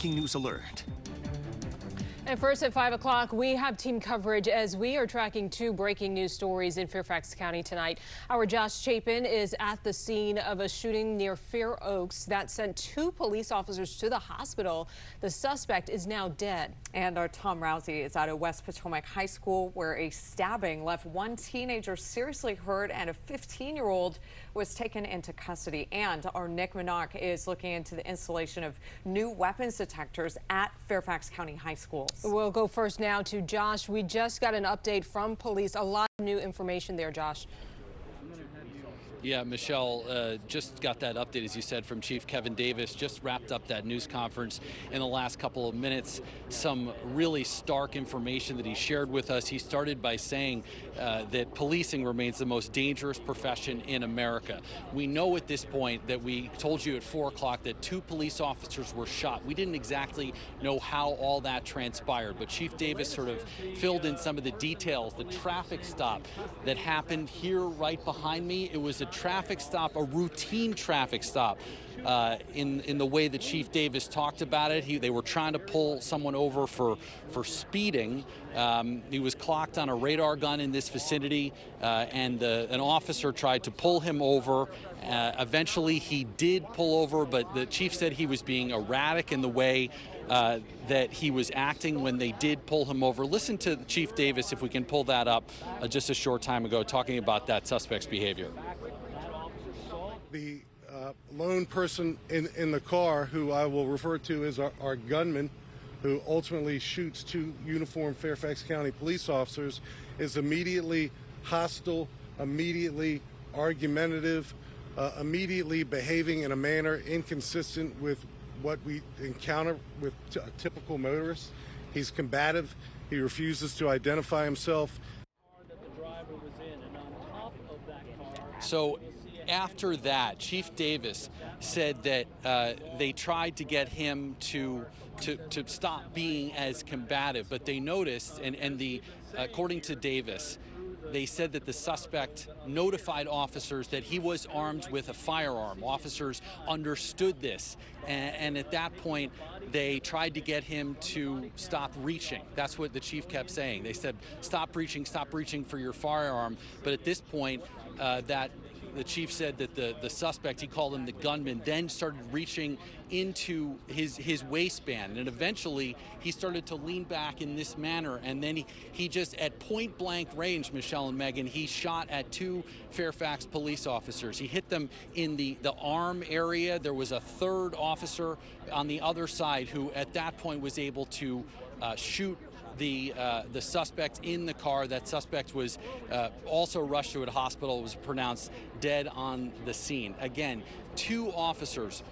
breaking news alert. And first at 5 o'clock, we have team coverage as we are tracking two breaking news stories in Fairfax County tonight. Our Josh Chapin is at the scene of a shooting near Fair Oaks that sent two police officers to the hospital. The suspect is now dead. And our Tom Rousey is out of West Potomac High School, where a stabbing left one teenager seriously hurt and a 15-year-old was taken into custody. And our Nick Minock is looking into the installation of new weapons detectors at Fairfax County High Schools. We'll go first now to Josh. We just got an update from police. A lot of new information there, Josh. Yeah, Michelle, just got that update, as you said, from Chief Kevin Davis. Just wrapped up that news conference in the last couple of minutes. Some really stark information that he shared with us. He started by saying that policing remains the most dangerous profession in America. We know at this point that we told you at 4 o'clock that two police officers were shot. We didn't exactly know how all that transpired, but Chief Davis sort of filled in some of the details. The traffic stop that happened here right behind me, it was a traffic stop, a routine traffic stop. In the way that Chief Davis talked about it, they were trying to pull someone over for speeding. He was clocked on a radar gun in this vicinity, and an officer tried to pull him over. Eventually, he did pull over, but the chief said he was being erratic in the way that he was acting when they did pull him over. Listen to Chief Davis, if we can pull that up, just a short time ago, talking about that suspect's behavior. The lone person in the car, who I will refer to as our gunman, who ultimately shoots two uniformed Fairfax County police officers, is immediately hostile, immediately argumentative, immediately behaving in a manner inconsistent with what we encounter with a typical motorist. He's combative. He refuses to identify himself. So after that, Chief Davis said that they tried to get him to stop being as combative, but they noticed, according to Davis, they said that the suspect notified officers that he was armed with a firearm. Officers understood this, and at that point, they tried to get him to stop reaching. That's what the chief kept saying. They said, stop reaching for your firearm. But at this point, the chief said that the suspect, he called him the gunman, then started reaching into his waistband, and eventually he started to lean back in this manner, and then he just, at point blank range, Michelle and Megan, he shot at two Fairfax police officers. He hit them in the arm area. There was a third officer on the other side who at that point was able to shoot the suspect in the car. That suspect was also rushed to a hospital, was pronounced dead on the scene. Again, two officers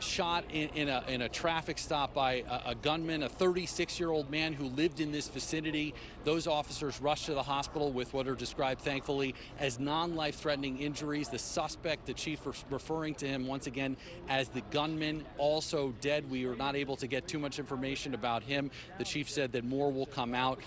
shot in a traffic stop by a gunman, a 36-year-old man who lived in this vicinity. Those officers rushed to the hospital with what are described, thankfully, as non-life-threatening injuries. The suspect, the chief referring to him once again as the gunman, also dead. We were not able to get too much information about him. The chief said that more will come out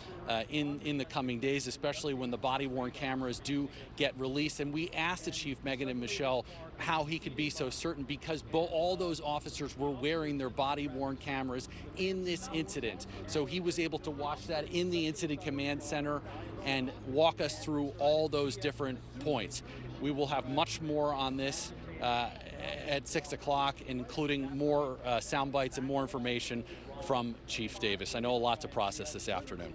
in the coming days, especially when the body-worn cameras do get released. And we asked the chief, Megan and Michelle, how he could be so certain, because all those officers were wearing their body-worn cameras in this incident. So he was able to watch that in the incident command center and walk us through all those different points. We will have much more on this at 6 o'clock, including more sound bites and more information from Chief Davis. I know a lot to process this afternoon.